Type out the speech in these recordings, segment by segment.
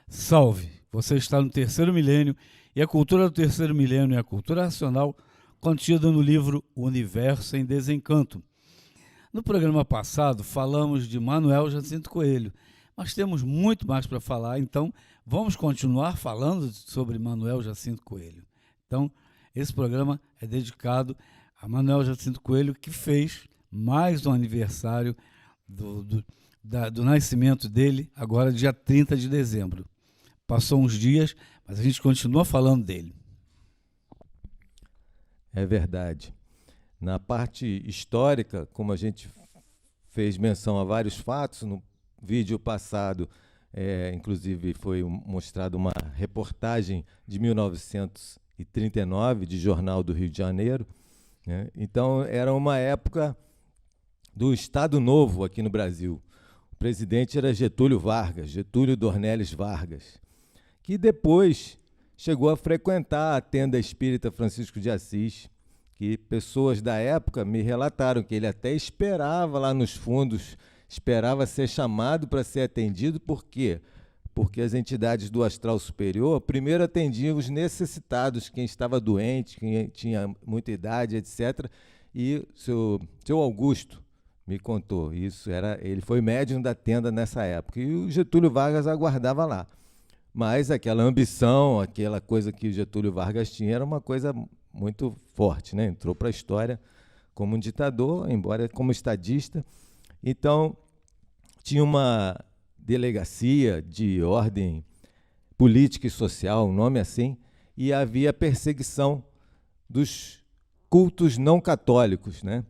Salve! Você está no terceiro milênio e a cultura do terceiro milênio é a cultura racional contida no livro O Universo em Desencanto. No programa passado falamos de Manuel Jacinto Coelho, mas temos muito mais para falar, então vamos continuar falando sobre Manuel Jacinto Coelho. Então, esse programa é dedicado a Manuel Jacinto Coelho, que fez mais um aniversário do nascimento dele, agora dia 30 de dezembro. Passou uns dias, mas a gente continua falando dele. É verdade. Na parte histórica, como a gente fez menção a vários fatos, no vídeo passado, inclusive foi mostrada uma reportagem de 1939, de Jornal do Rio de Janeiro, né? Então, era uma época do Estado Novo aqui no Brasil. O presidente era Getúlio Vargas, Getúlio Dornelles Vargas, que depois chegou a frequentar a tenda espírita Francisco de Assis, que pessoas da época me relataram que ele até esperava lá nos fundos, esperava ser chamado para ser atendido. Por quê? Porque as entidades do astral superior primeiro atendiam os necessitados, quem estava doente, quem tinha muita idade, etc. E seu Augusto me contou isso, ele foi médium da tenda nessa época, e o Getúlio Vargas aguardava lá. Mas aquela ambição, aquela coisa que o Getúlio Vargas tinha, era uma coisa muito forte, né? Entrou para a história como um ditador, embora como estadista. Então, tinha uma delegacia de ordem política e social, um nome assim, e havia perseguição dos cultos não católicos, né?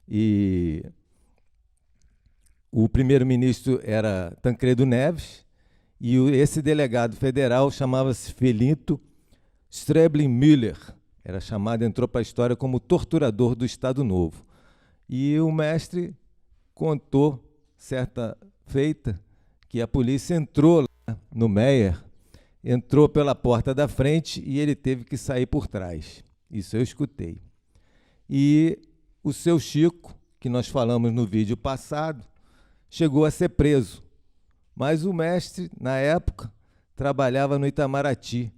E o primeiro-ministro era Tancredo Neves, e esse delegado federal chamava-se Felinto Strebling Müller, era chamado, entrou para a história como torturador do Estado Novo. E o mestre contou, certa feita, que a polícia entrou lá no Meier, entrou pela porta da frente e ele teve que sair por trás. Isso eu escutei. E o seu Chico, que nós falamos no vídeo passado, chegou a ser preso. Mas o mestre, na época, trabalhava no Itamaraty.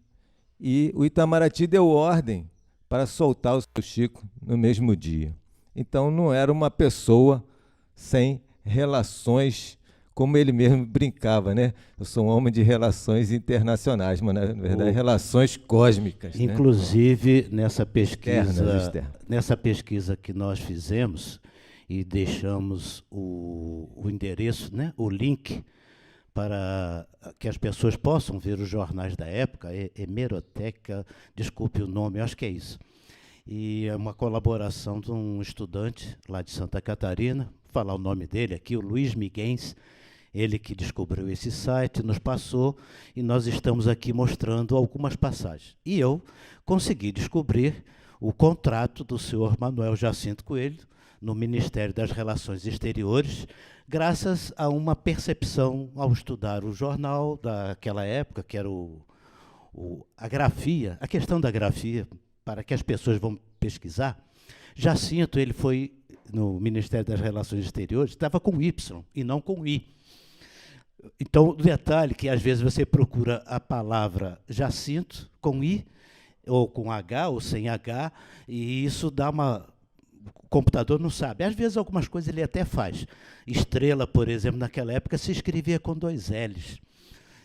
E o Itamaraty deu ordem para soltar o seu Chico no mesmo dia. Então, não era uma pessoa sem relações, como ele mesmo brincava, né? Eu sou um homem de relações internacionais, mas, na verdade, relações cósmicas. Inclusive, né? nessa pesquisa que nós fizemos, e deixamos o endereço, né? O link, para que as pessoas possam ver os jornais da época, Hemeroteca, desculpe o nome, acho que é isso. E é uma colaboração de um estudante lá de Santa Catarina, vou falar o nome dele aqui, o Luiz Miguens, ele que descobriu esse site, nos passou, e nós estamos aqui mostrando algumas passagens. E eu consegui descobrir o contrato do senhor Manuel Jacinto Coelho no Ministério das Relações Exteriores, graças a uma percepção ao estudar o jornal daquela época, que era a grafia, a questão da grafia, para que as pessoas vão pesquisar. Jacinto, ele foi no Ministério das Relações Exteriores, estava com Y e não com I. Então, o detalhe que às vezes você procura a palavra Jacinto com I, ou com H, ou sem H, e isso dá uma... O computador não sabe. Às vezes, algumas coisas ele até faz. Estrela, por exemplo, naquela época, se escrevia com 2 L's.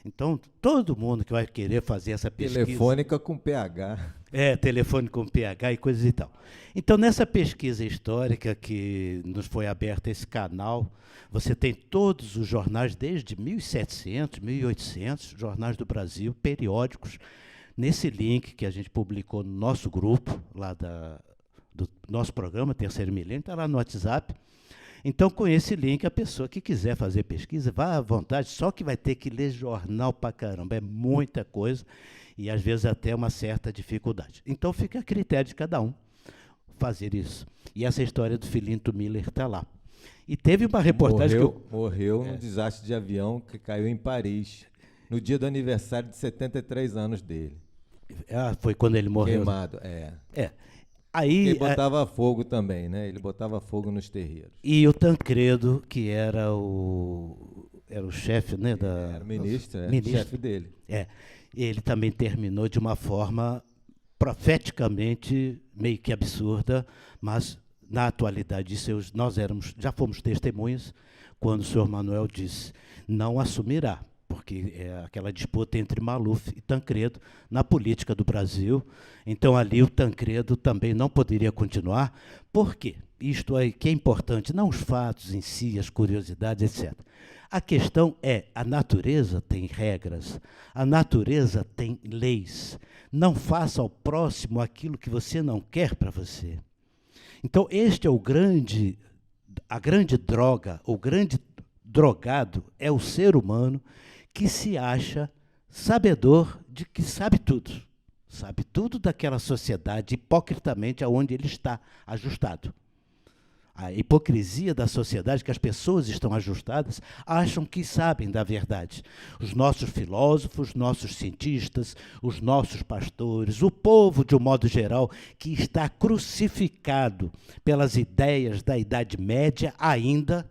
Então, todo mundo que vai querer fazer essa pesquisa... Telefônica com PH. Telefone com PH e coisas e tal. Então, nessa pesquisa histórica que nos foi aberta esse canal, você tem todos os jornais, desde 1700, 1800, jornais do Brasil, periódicos, nesse link que a gente publicou no nosso grupo, lá do nosso programa, Terceiro Milênio, está lá no WhatsApp. Então, com esse link, a pessoa que quiser fazer pesquisa, vá à vontade, só que vai ter que ler jornal pra caramba, é muita coisa, e às vezes até uma certa dificuldade. Então, fica a critério de cada um fazer isso. E essa história do Felinto Müller está lá. E teve uma reportagem Morreu num desastre de avião que caiu em Paris, no dia do aniversário de 73 anos dele. Foi quando ele morreu. Queimado, Aí, ele botava fogo também, né? Ele botava fogo nos terreiros. E o Tancredo, que era o era o chefe, né? Era o ministro, chefe dele. Ele também terminou de uma forma profeticamente meio que absurda, mas na atualidade nós já fomos testemunhas quando o senhor Manuel disse: não assumirá, porque é aquela disputa entre Maluf e Tancredo na política do Brasil. Então ali o Tancredo também não poderia continuar. Por quê? Isto aí que é importante, não os fatos em si, as curiosidades, etc. A questão é, a natureza tem regras, a natureza tem leis. Não faça ao próximo aquilo que você não quer para você. Então, este é a grande droga, o grande drogado é o ser humano que se acha sabedor de que sabe tudo daquela sociedade, hipocritamente aonde ele está ajustado. A hipocrisia da sociedade, que as pessoas estão ajustadas, acham que sabem da verdade. Os nossos filósofos, nossos cientistas, os nossos pastores, o povo, de um modo geral, que está crucificado pelas ideias da Idade Média, ainda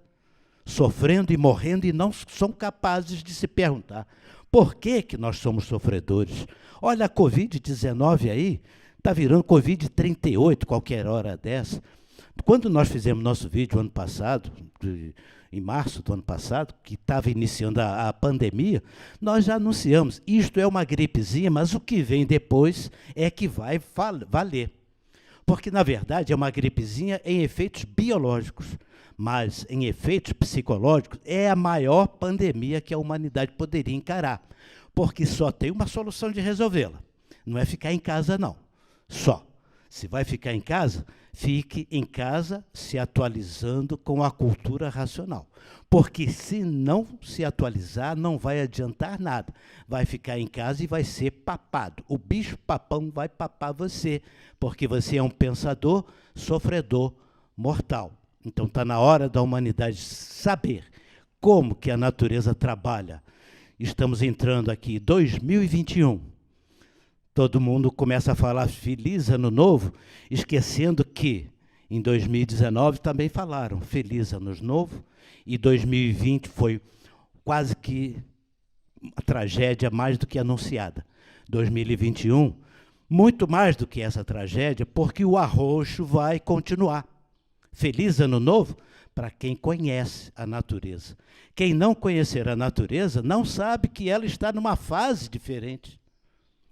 sofrendo e morrendo, e não são capazes de se perguntar por que nós somos sofredores. Olha a Covid-19 aí, está virando Covid-38 qualquer hora dessa. Quando nós fizemos nosso vídeo ano passado, em março do ano passado, que estava iniciando a pandemia, nós já anunciamos, isto é uma gripezinha, mas o que vem depois é que vai valer. Porque, na verdade, é uma gripezinha em efeitos biológicos, mas em efeitos psicológicos é a maior pandemia que a humanidade poderia encarar, porque só tem uma solução de resolvê-la. Não é ficar em casa, não. Só. Se vai ficar em casa, fique em casa se atualizando com a cultura racional. Porque se não se atualizar, não vai adiantar nada. Vai ficar em casa e vai ser papado. O bicho papão vai papar você, porque você é um pensador, sofredor, mortal. Então está na hora da humanidade saber como que a natureza trabalha. Estamos entrando aqui em 2021. Todo mundo começa a falar Feliz Ano Novo, esquecendo que em 2019 também falaram Feliz Ano Novo, e 2020 foi quase que uma tragédia mais do que anunciada. 2021, muito mais do que essa tragédia, porque o arroxo vai continuar. Feliz Ano Novo para quem conhece a natureza. Quem não conhecer a natureza não sabe que ela está numa fase diferente.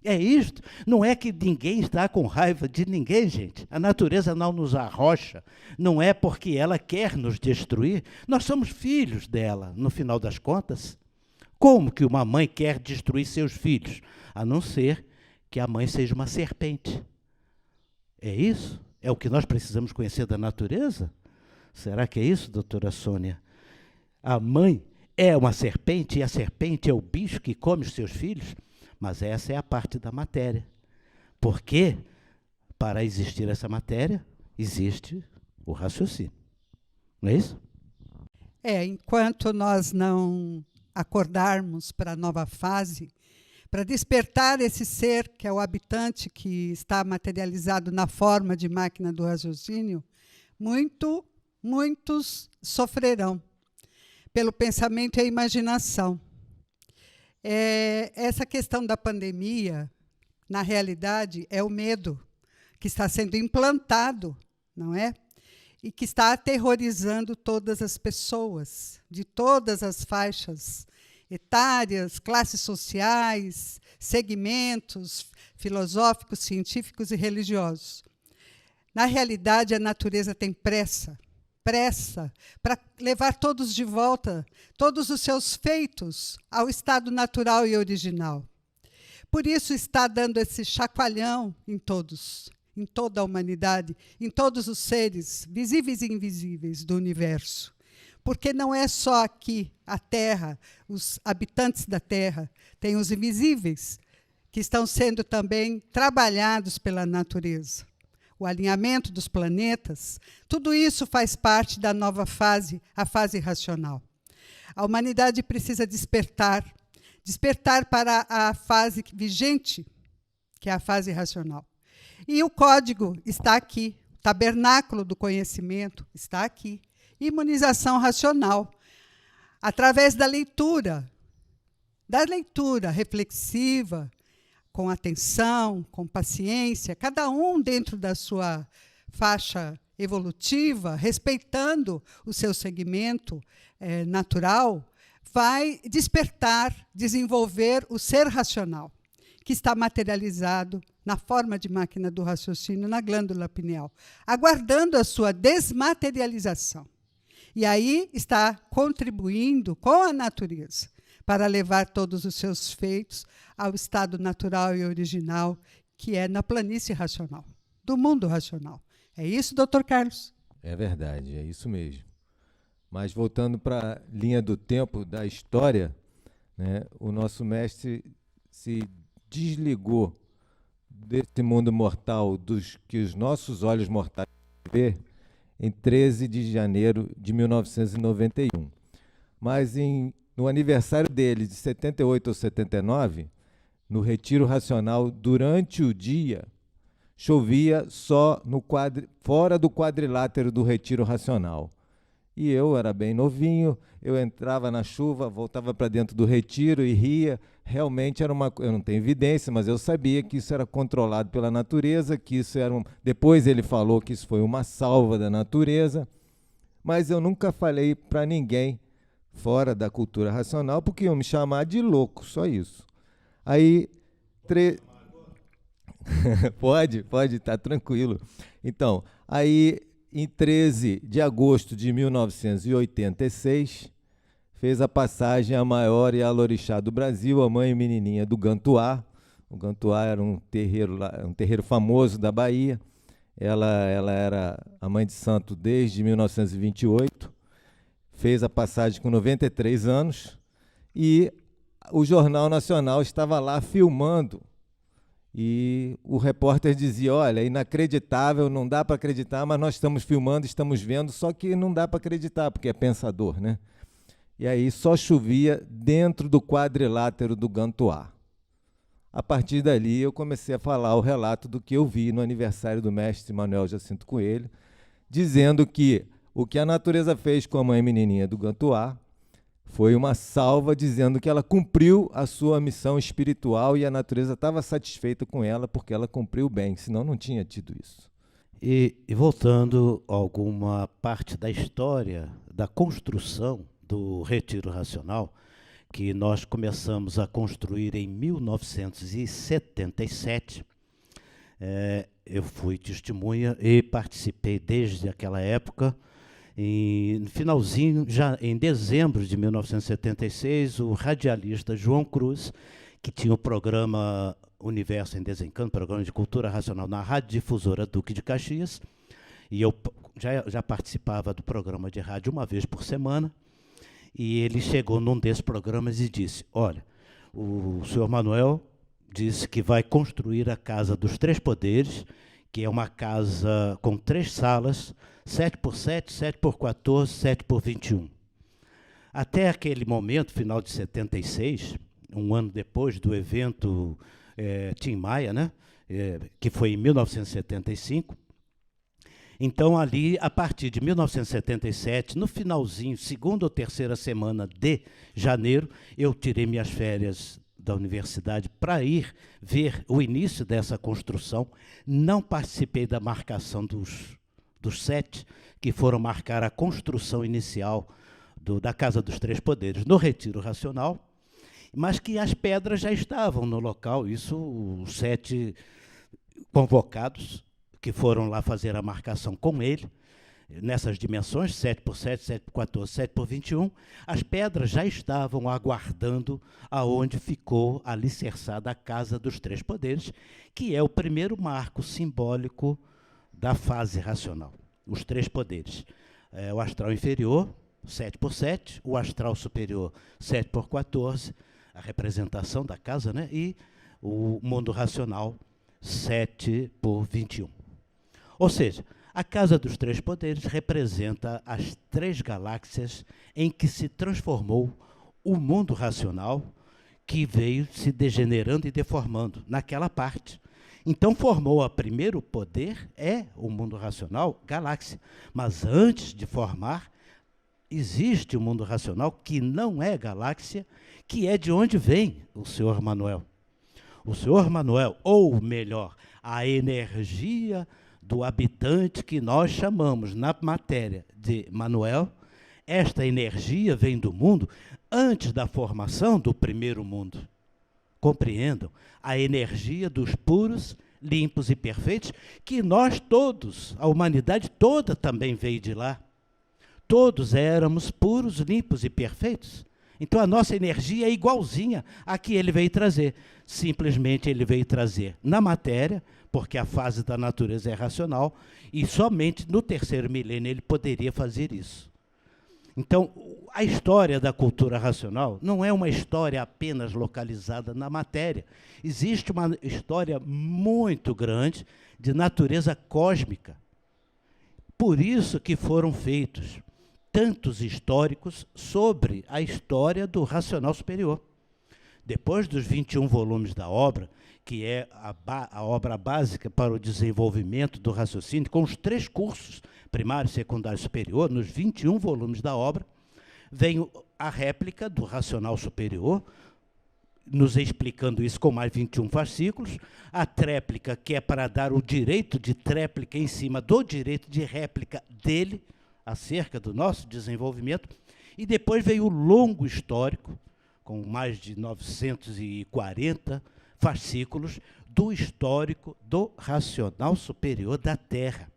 É isto. Não é que ninguém está com raiva de ninguém, gente. A natureza não nos arrocha. Não é porque ela quer nos destruir. Nós somos filhos dela, no final das contas. Como que uma mãe quer destruir seus filhos? A não ser que a mãe seja uma serpente. É isso? É o que nós precisamos conhecer da natureza? Será que é isso, doutora Sônia? A mãe é uma serpente e a serpente é o bicho que come os seus filhos? Mas essa é a parte da matéria. Porque, para existir essa matéria, existe o raciocínio. Não é isso? Enquanto nós não acordarmos para a nova fase, para despertar esse ser que é o habitante que está materializado na forma de máquina do raciocínio, muitos sofrerão pelo pensamento e a imaginação. Essa questão da pandemia, na realidade, é o medo que está sendo implantado, não é? E que está aterrorizando todas as pessoas, de todas as faixas etárias, classes sociais, segmentos filosóficos, científicos e religiosos. Na realidade, a natureza tem pressa para levar todos de volta, todos os seus feitos ao estado natural e original. Por isso está dando esse chacoalhão em todos, em toda a humanidade, em todos os seres, visíveis e invisíveis do universo. Porque não é só aqui a Terra, os habitantes da Terra, tem os invisíveis, que estão sendo também trabalhados pela natureza. O alinhamento dos planetas, tudo isso faz parte da nova fase, a fase racional. A humanidade precisa despertar para a fase vigente, que é a fase racional. E o código está aqui, o tabernáculo do conhecimento está aqui. Imunização racional. através da leitura reflexiva, com atenção, com paciência, cada um dentro da sua faixa evolutiva, respeitando o seu segmento natural, vai despertar, desenvolver o ser racional, que está materializado na forma de máquina do raciocínio na glândula pineal, aguardando a sua desmaterialização. E aí está contribuindo com a natureza para levar todos os seus feitos ao estado natural e original, que é na planície racional, do mundo racional. É isso, doutor Carlos? É verdade, é isso mesmo. Mas voltando para a linha do tempo da história, né, o nosso mestre se desligou desse mundo mortal dos que os nossos olhos mortais vê em 13 de janeiro de 1991. Mas no aniversário dele, de 78 ou 79, no Retiro Racional, durante o dia, chovia só fora do quadrilátero do Retiro Racional. E eu era bem novinho, eu entrava na chuva, voltava para dentro do retiro e ria. Realmente era eu não tenho evidência, mas eu sabia que isso era controlado pela natureza, que isso era depois ele falou que isso foi uma salva da natureza, mas eu nunca falei para ninguém fora da cultura racional, porque iam me chamar de louco, só isso. Aí, pode, tá tranquilo. Então, aí, em 13 de agosto de 1986, fez a passagem a maior Ialorixá do Brasil, a mãe menininha do Gantuá. O Gantuá era um terreiro famoso da Bahia. Ela era a mãe de santo desde 1928. Fez a passagem com 93 anos e o Jornal Nacional estava lá filmando. E o repórter dizia, olha, é inacreditável, não dá para acreditar, mas nós estamos filmando, estamos vendo, só que não dá para acreditar, porque é pensador, né? E aí só chovia dentro do quadrilátero do Gantuá. A partir dali eu comecei a falar o relato do que eu vi no aniversário do mestre Manuel Jacinto Coelho, dizendo que o que a natureza fez com a mãe menininha do Gantuá foi uma salva, dizendo que ela cumpriu a sua missão espiritual e a natureza estava satisfeita com ela porque ela cumpriu bem, senão não tinha tido isso. E voltando a alguma parte da história da construção do Retiro Racional, que nós começamos a construir em 1977, eu fui testemunha e participei desde aquela época. E no finalzinho, já em dezembro de 1976, o radialista João Cruz, que tinha o programa Universo em Desencanto, programa de cultura racional na Rádio Difusora Duque de Caxias, e eu já participava do programa de rádio uma vez por semana, e ele chegou num desses programas e disse, olha, o senhor Manuel disse que vai construir a Casa dos Três Poderes, que é uma casa com 3 salas, 7x7, 7x14, 7x21. Até aquele momento, final de 76, um ano depois do evento Tim Maia, né, que foi em 1975, então ali, a partir de 1977, no finalzinho, segunda ou terceira semana de janeiro, eu tirei minhas férias da universidade para ir ver o início dessa construção. Não participei da marcação dos 7 que foram marcar a construção inicial da Casa dos Três Poderes no Retiro Racional, mas que as pedras já estavam no local, isso os 7 convocados que foram lá fazer a marcação com ele, nessas dimensões, 7x7, 7x14, 7x21, as pedras já estavam aguardando aonde ficou alicerçada a Casa dos Três Poderes, que é o primeiro marco simbólico da fase racional. Os três poderes. O astral inferior, 7x7, o astral superior, 7x14, a representação da casa, né? E o mundo racional, 7x21. Ou seja, a Casa dos Três Poderes representa as 3 galáxias em que se transformou o mundo racional, que veio se degenerando e deformando naquela parte. Então formou o primeiro poder, o mundo racional, galáxia. Mas antes de formar, existe um mundo racional que não é galáxia, que é de onde vem o senhor Manuel. O senhor Manuel, ou melhor, a energia do habitante que nós chamamos na matéria de Manuel, esta energia vem do mundo antes da formação do primeiro mundo. Compreendam? A energia dos puros, limpos e perfeitos, que nós todos, a humanidade toda também veio de lá. Todos éramos puros, limpos e perfeitos. Então a nossa energia é igualzinha à que ele veio trazer. Simplesmente ele veio trazer na matéria, porque a fase da natureza é racional, e somente no terceiro milênio ele poderia fazer isso. Então, a história da cultura racional não é uma história apenas localizada na matéria. Existe uma história muito grande de natureza cósmica. Por isso que foram feitos tantos históricos sobre a história do racional superior. Depois dos 21 volumes da obra, que é a obra básica para o desenvolvimento do raciocínio, com os 3 cursos, primário, secundário e superior, nos 21 volumes da obra, vem a réplica do racional superior, nos explicando isso com mais 21 fascículos, a tréplica, que é para dar o direito de tréplica em cima do direito de réplica dele, acerca do nosso desenvolvimento, e depois veio o longo histórico, com mais de 940 fascículos, do histórico do racional superior da Terra.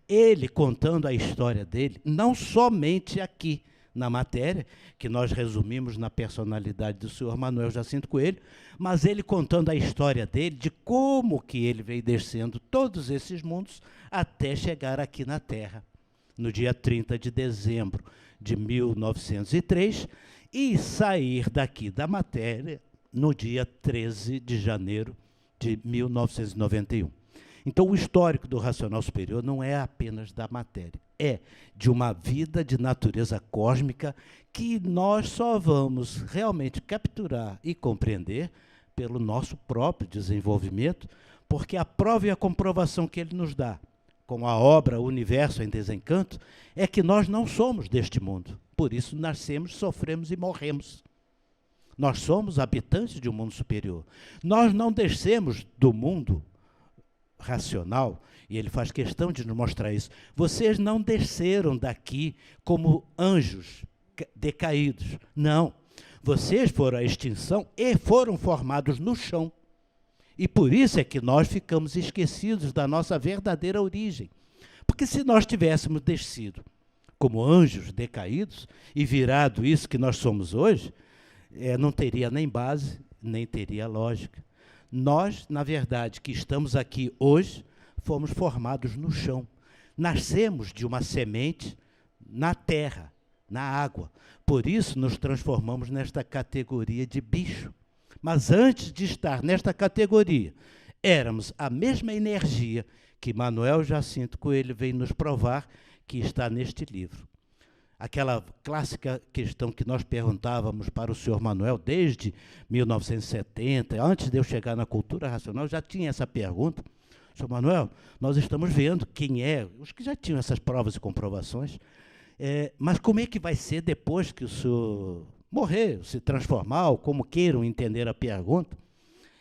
Ele contando a história dele, não somente aqui na matéria, que nós resumimos na personalidade do senhor Manuel Jacinto Coelho, mas ele contando a história dele, de como que ele veio descendo todos esses mundos até chegar aqui na Terra, no dia 30 de dezembro de 1903, e sair daqui da matéria no dia 13 de janeiro de 1991. Então, o histórico do racional superior não é apenas da matéria, é de uma vida de natureza cósmica que nós só vamos realmente capturar e compreender pelo nosso próprio desenvolvimento, porque a prova e a comprovação que ele nos dá, com a obra Universo em Desencanto, é que nós não somos deste mundo. Por isso, nascemos, sofremos e morremos. Nós somos habitantes de um mundo superior. Nós não descemos do mundo racional, e ele faz questão de nos mostrar isso. Vocês não desceram daqui como anjos decaídos. Não. Vocês foram à extinção e foram formados no chão. E por isso é que nós ficamos esquecidos da nossa verdadeira origem. Porque se nós tivéssemos descido como anjos decaídos e virado isso que nós somos hoje, não teria nem base, nem teria lógica. Nós, na verdade, que estamos aqui hoje, fomos formados no chão. Nascemos de uma semente na terra, na água. Por isso nos transformamos nesta categoria de bicho. Mas antes de estar nesta categoria, éramos a mesma energia que Manuel Jacinto Coelho veio nos provar que está neste livro. Aquela clássica questão que nós perguntávamos para o senhor Manuel desde 1970, antes de eu chegar na cultura racional, já tinha essa pergunta. Senhor Manuel, nós estamos vendo quem é, os que já tinham essas provas e comprovações, mas como é que vai ser depois que o senhor morrer, se transformar, ou como queiram entender a pergunta?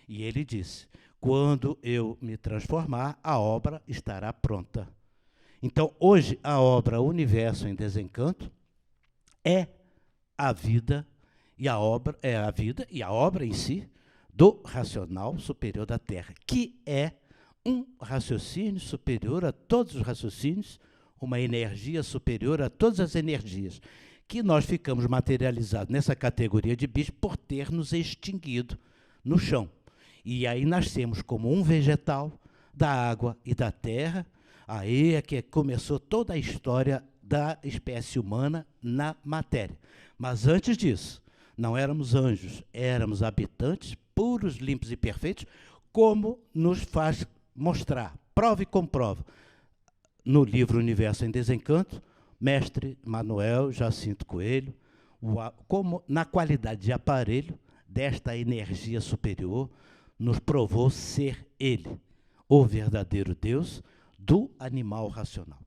E ele disse, quando eu me transformar, a obra estará pronta. Então, hoje, a obra Universo em Desencanto é a vida e a obra, em si do racional superior da Terra, que é um raciocínio superior a todos os raciocínios, uma energia superior a todas as energias, que nós ficamos materializados nessa categoria de bicho por ter nos extinguido no chão. E aí nascemos como um vegetal da água e da terra. Aí é que começou toda a história da espécie humana na matéria. Mas antes disso, não éramos anjos, éramos habitantes puros, limpos e perfeitos, como nos faz mostrar, prova e comprova, no livro Universo em Desencanto, mestre Manuel Jacinto Coelho, como na qualidade de aparelho desta energia superior, nos provou ser ele, o verdadeiro Deus do animal racional.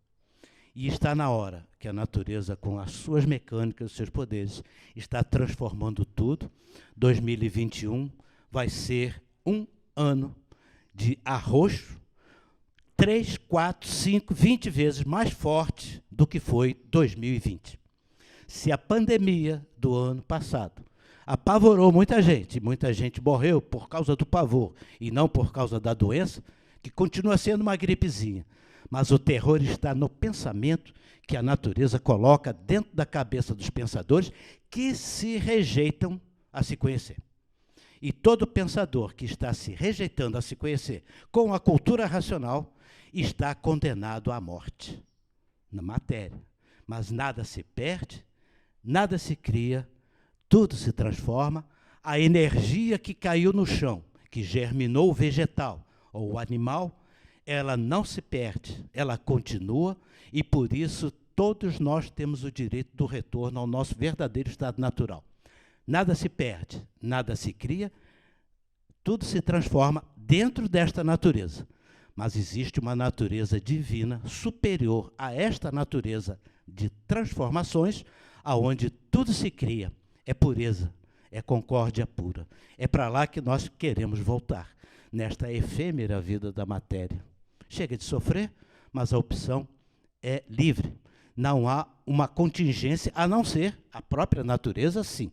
E está na hora que a natureza, com as suas mecânicas, os seus poderes, está transformando tudo. 2021 vai ser um ano de arroxo 3, 4, 5, 20 vezes mais forte do que foi 2020. Se a pandemia do ano passado apavorou muita gente morreu por causa do pavor e não por causa da doença, que continua sendo uma gripezinha, mas o terror está no pensamento que a natureza coloca dentro da cabeça dos pensadores que se rejeitam a se conhecer. E todo pensador que está se rejeitando a se conhecer com a cultura racional está condenado à morte, na matéria. Mas nada se perde, nada se cria, tudo se transforma. A energia que caiu no chão, que germinou o vegetal ou o animal, ela não se perde, ela continua, e por isso todos nós temos o direito do retorno ao nosso verdadeiro estado natural. Nada se perde, nada se cria, tudo se transforma dentro desta natureza. Mas existe uma natureza divina superior a esta natureza de transformações, aonde tudo se cria. É pureza, é concórdia pura. É para lá que nós queremos voltar, nesta efêmera vida da matéria. Chega de sofrer, mas a opção é livre. Não há uma contingência, a não ser a própria natureza, sim.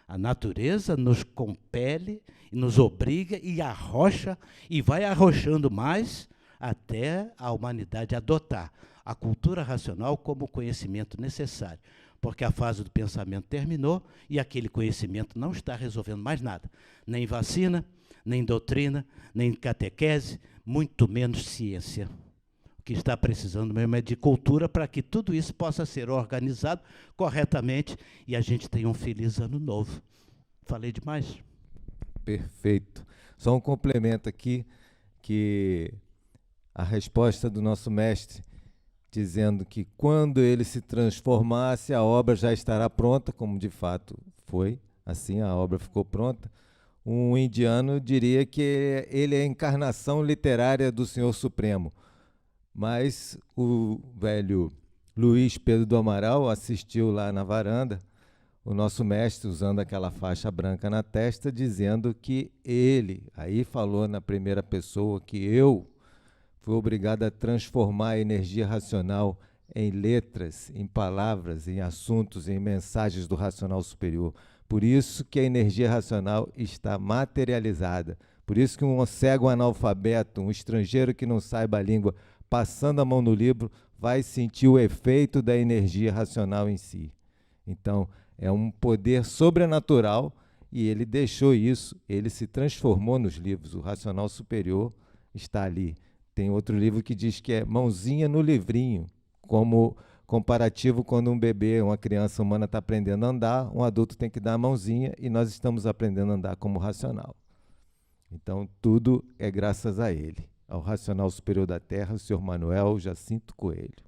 A natureza nos compele, nos obriga e arrocha, e vai arrochando mais até a humanidade adotar a cultura racional como conhecimento necessário, porque a fase do pensamento terminou e aquele conhecimento não está resolvendo mais nada, nem vacina, nem doutrina, nem catequese, muito menos ciência. O que está precisando mesmo é de cultura para que tudo isso possa ser organizado corretamente e a gente tenha um feliz ano novo. Falei demais? Perfeito. Só um complemento aqui, que a resposta do nosso mestre, dizendo que quando ele se transformasse, a obra já estará pronta, como de fato foi, assim a obra ficou pronta. Um indiano diria que ele é a encarnação literária do Senhor Supremo, mas o velho Luiz Pedro do Amaral assistiu lá na varanda, o nosso mestre usando aquela faixa branca na testa, dizendo que ele, aí falou na primeira pessoa, que eu fui obrigado a transformar a energia racional em letras, em palavras, em assuntos, em mensagens do racional superior. Por isso que a energia racional está materializada. Por isso que um cego analfabeto, um estrangeiro que não saiba a língua, passando a mão no livro, vai sentir o efeito da energia racional em si. Então, é um poder sobrenatural e ele deixou isso, ele se transformou nos livros. O racional superior está ali. Tem outro livro que diz que é mãozinha no livrinho, como comparativo quando um bebê, uma criança humana está aprendendo a andar, um adulto tem que dar a mãozinha e nós estamos aprendendo a andar como racional. Então, tudo é graças a ele, ao racional superior da Terra, o senhor Manuel Jacinto Coelho.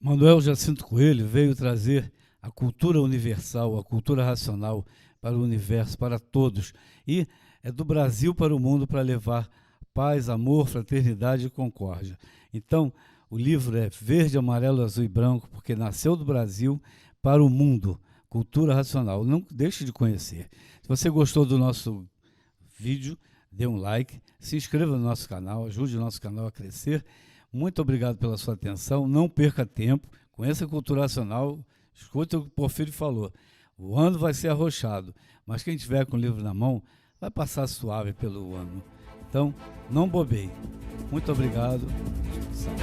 Manuel Jacinto Coelho veio trazer a cultura universal, a cultura racional para o universo, para todos. E é do Brasil para o mundo para levar paz, amor, fraternidade e concórdia. Então, o livro é verde, amarelo, azul e branco, porque nasceu do Brasil para o mundo. Cultura racional. Não deixe de conhecer. Se você gostou do nosso vídeo, dê um like, se inscreva no nosso canal, ajude o nosso canal a crescer. Muito obrigado pela sua atenção. Não perca tempo. Conheça a cultura racional. Escuta o que o Porfírio falou. O ano vai ser arrochado, mas quem tiver com o livro na mão vai passar suave pelo ano. Então, não bobeie. Muito obrigado. Tchau.